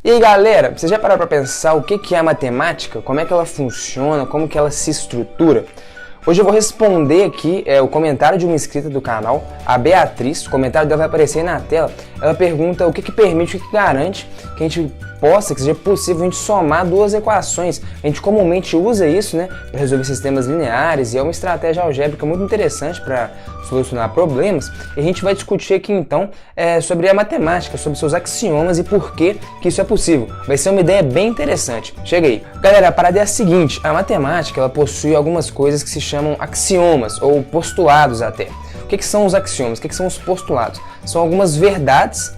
E aí galera, você já parou para pensar o que é a matemática? Como é que ela funciona? Como que ela se estrutura? Hoje eu vou responder aqui o comentário de uma inscrita do canal, a Beatriz. O comentário dela vai aparecer aí na tela. Ela pergunta o que permite, o que garante que a gente possa, que seja possível a gente somar duas equações. A gente comumente usa isso, né, para resolver sistemas lineares, e é uma estratégia algébrica muito interessante para solucionar problemas. E a gente vai discutir aqui então sobre a matemática, sobre seus axiomas e por que isso é possível. Vai ser uma ideia bem interessante. Chega aí. Galera, a parada é a seguinte: a matemática ela possui algumas coisas que se chamam axiomas ou postulados até. O que são os axiomas? O que são os postulados? São algumas verdades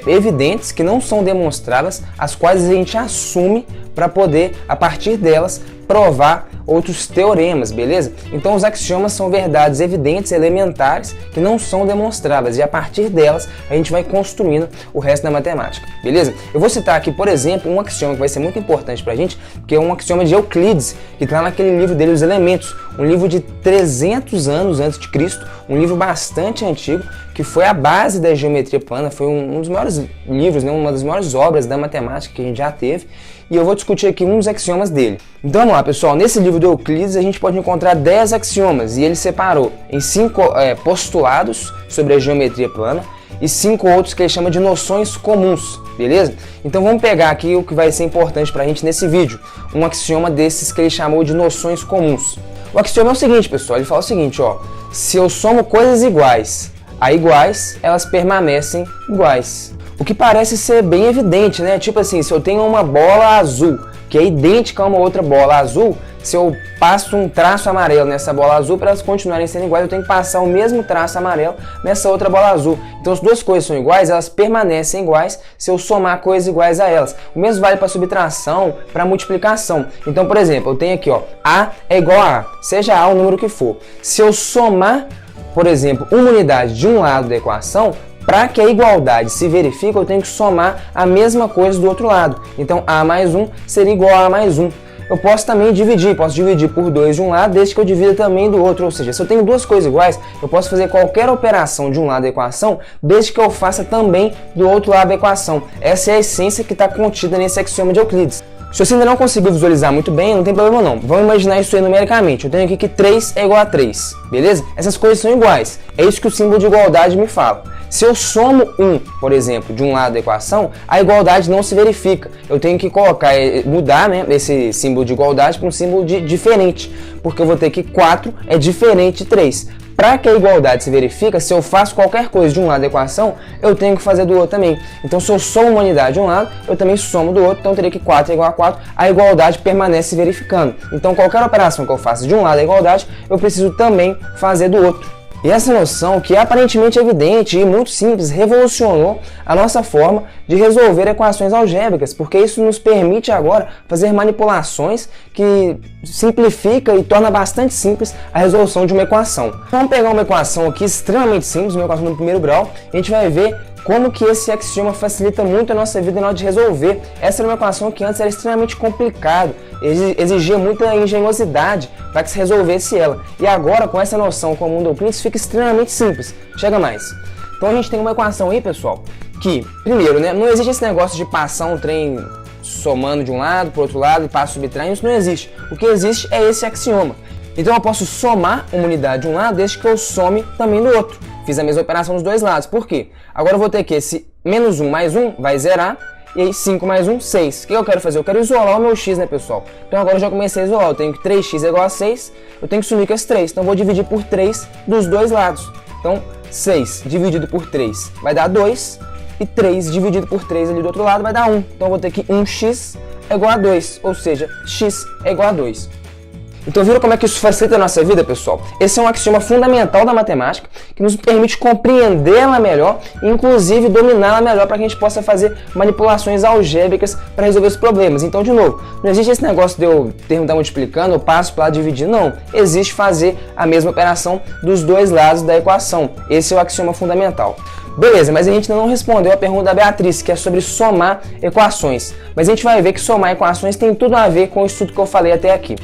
evidentes que não são demonstradas, as quais a gente assume para poder, a partir delas, provar outros teoremas, beleza? Então os axiomas são verdades evidentes, elementares, que não são demonstráveis, e a partir delas a gente vai construindo o resto da matemática, beleza? Eu vou citar aqui, por exemplo, um axioma que vai ser muito importante pra gente, que é um axioma de Euclides, que está naquele livro dele, Os Elementos, um livro de 300 anos antes de Cristo, um livro bastante antigo, que foi a base da geometria plana, foi um dos maiores livros, né, uma das maiores obras da matemática que a gente já teve, e eu vou discutir aqui uns axiomas dele. Então vamos lá, pessoal, nesse livro do Euclides a gente pode encontrar 10 axiomas, e ele separou em 5 postulados sobre a geometria plana e 5 outros que ele chama de noções comuns, beleza? Então vamos pegar aqui o que vai ser importante pra gente nesse vídeo, um axioma desses que ele chamou de noções comuns. O axioma é o seguinte, pessoal, ele fala o seguinte, ó: se eu somo coisas iguais a iguais, elas permanecem iguais. O que parece ser bem evidente, né? Tipo assim, se eu tenho uma bola azul que é idêntica a uma outra bola azul, se eu passo um traço amarelo nessa bola azul, para elas continuarem sendo iguais, eu tenho que passar o mesmo traço amarelo nessa outra bola azul. Então, as duas coisas são iguais, elas permanecem iguais se eu somar coisas iguais a elas. O mesmo vale para subtração, para multiplicação. Então, por exemplo, eu tenho aqui, ó, A é igual a A, seja A o número que for. Se eu somar, por exemplo, uma unidade de um lado da equação, para que a igualdade se verifique, eu tenho que somar a mesma coisa do outro lado. Então, A mais 1 seria igual a A mais 1. Eu posso também dividir, posso dividir por 2 de um lado, desde que eu divida também do outro. Ou seja, se eu tenho duas coisas iguais, eu posso fazer qualquer operação de um lado da equação, desde que eu faça também do outro lado da equação. Essa é a essência que está contida nesse axioma de Euclides. Se você ainda não conseguiu visualizar muito bem, não tem problema não. Vamos imaginar isso aí numericamente. Eu tenho aqui que 3 é igual a 3, beleza? Essas coisas são iguais. É isso que o símbolo de igualdade me fala. Se eu somo 1, por exemplo, de um lado da equação, a igualdade não se verifica. Eu tenho que colocar, mudar, né, esse símbolo de igualdade para um símbolo de diferente, porque eu vou ter que 4 é diferente de 3. Para que a igualdade se verifique, se eu faço qualquer coisa de um lado da equação, eu tenho que fazer do outro também. Então, se eu somo uma unidade de um lado, eu também somo do outro, então eu teria que 4 é igual a 4, a igualdade permanece verificando. Então, qualquer operação que eu faça de um lado da igualdade, eu preciso também fazer do outro. E essa noção, que é aparentemente evidente e muito simples, revolucionou a nossa forma de resolver equações algébricas, porque isso nos permite agora fazer manipulações que simplifica e torna bastante simples a resolução de uma equação. Vamos pegar uma equação aqui extremamente simples, uma equação do primeiro grau, e a gente vai ver como que esse axioma facilita muito a nossa vida na hora de resolver. Essa era uma equação que antes era extremamente complicada, exigia muita engenhosidade para que se resolvesse ela. E agora, com essa noção comum do Euclides, fica extremamente simples. Chega mais. Então a gente tem uma equação aí, pessoal, que, primeiro, né, não existe esse negócio de passar um trem somando de um lado para o outro lado e passa subtraindo, isso não existe. O que existe é esse axioma. Então eu posso somar uma unidade de um lado desde que eu some também do outro. Fiz a mesma operação dos dois lados. Por quê? Agora eu vou ter que esse menos 1 mais 1 vai zerar, e aí 5 mais 1, 6. O que eu quero fazer? Eu quero isolar o meu x, né, pessoal? Então agora eu já comecei a isolar. Eu tenho que 3x é igual a 6, eu tenho que sumir com esse 3. Então eu vou dividir por 3 dos dois lados. Então 6 dividido por 3 vai dar 2, e 3 dividido por 3 ali do outro lado vai dar 1. Então eu vou ter que 1x é igual a 2, ou seja, x é igual a 2. Então viram como é que isso facilita a nossa vida, pessoal? Esse é um axioma fundamental da matemática que nos permite compreendê-la melhor e inclusive dominá-la melhor para que a gente possa fazer manipulações algébricas para resolver os problemas. Então, de novo, não existe esse negócio de eu estar multiplicando, eu passo para lá dividir, não. Existe fazer a mesma operação dos dois lados da equação. Esse é o axioma fundamental. Beleza, mas a gente ainda não respondeu a pergunta da Beatriz, que é sobre somar equações. Mas a gente vai ver que somar equações tem tudo a ver com o estudo que eu falei até aqui.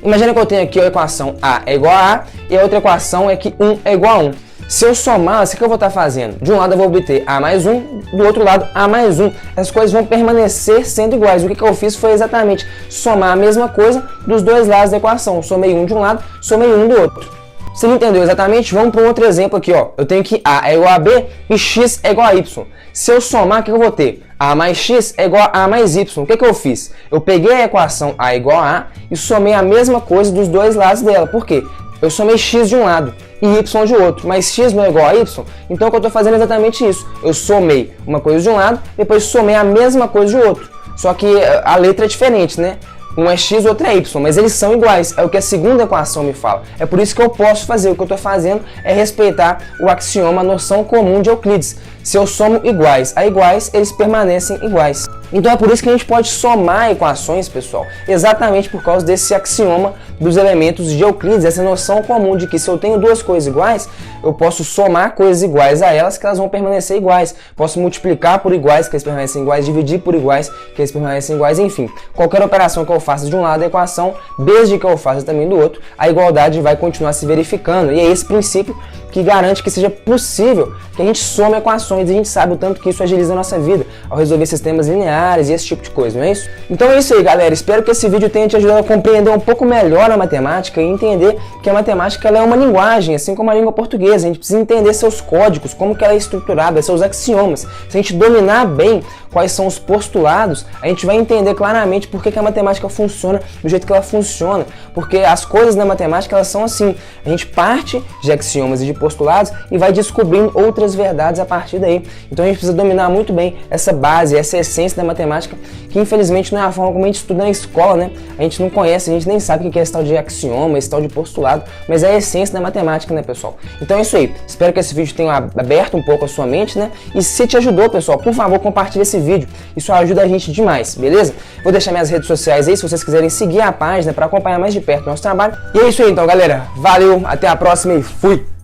Imagina que eu tenho aqui a equação A é igual a A e a outra equação é que 1 é igual a 1. Se eu somar, o que eu vou estar fazendo? De um lado eu vou obter A mais 1, do outro lado A mais 1. As coisas vão permanecer sendo iguais. O que eu fiz foi exatamente somar a mesma coisa dos dois lados da equação. Somei um de um lado, somei um do outro. Você não entendeu exatamente? Vamos para um outro exemplo aqui, ó. Eu tenho que A é igual a B e X é igual a Y. Se eu somar, o que eu vou ter? A mais X é igual a A mais Y. O que eu fiz? Eu peguei a equação A igual a A e somei a mesma coisa dos dois lados dela. Por quê? Eu somei X de um lado e Y de outro, mas X não é igual a Y, então o que eu estou fazendo é exatamente isso. Eu somei uma coisa de um lado, depois somei a mesma coisa de outro. Só que a letra é diferente, né? Um é X, o outro é Y, mas eles são iguais, é o que a segunda equação me fala. É por isso que eu posso fazer, o que eu estou fazendo é respeitar o axioma, a noção comum de Euclides. Se eu somo iguais a iguais, eles permanecem iguais. Então é por isso que a gente pode somar equações, pessoal, exatamente por causa desse axioma dos elementos de Euclides, essa noção comum de que se eu tenho duas coisas iguais, eu posso somar coisas iguais a elas, que elas vão permanecer iguais. Posso multiplicar por iguais, que eles permanecem iguais, dividir por iguais, que eles permanecem iguais, enfim. Qualquer operação que eu faça de um lado da equação, desde que eu faça também do outro, a igualdade vai continuar se verificando. E é esse princípio que garante que seja possível que a gente some equações, e a gente sabe o tanto que isso agiliza a nossa vida ao resolver sistemas lineares e esse tipo de coisa, não é isso? Então é isso aí, galera. Espero que esse vídeo tenha te ajudado a compreender um pouco melhor a matemática e entender que a matemática ela é uma linguagem, assim como a língua portuguesa. A gente precisa entender seus códigos, como que ela é estruturada, seus axiomas. Se a gente dominar bem quais são os postulados, a gente vai entender claramente por que a matemática funciona do jeito que ela funciona. Porque as coisas na matemática elas são assim. A gente parte de axiomas e de postulados e vai descobrindo outras verdades a partir daí. Então a gente precisa dominar muito bem essa base, essa essência da matemática, que infelizmente não é a forma como a gente estuda na escola, né? A gente não conhece, a gente nem sabe o que é esse tal de axioma, esse tal de postulado, mas é a essência da matemática, né, pessoal? Então é isso aí. Espero que esse vídeo tenha aberto um pouco a sua mente, né? E se te ajudou, pessoal, por favor, compartilhe esse vídeo. Isso ajuda a gente demais, beleza? Vou deixar minhas redes sociais aí, se vocês quiserem seguir a página para acompanhar mais de perto o nosso trabalho. E é isso aí, então, galera. Valeu, até a próxima e fui!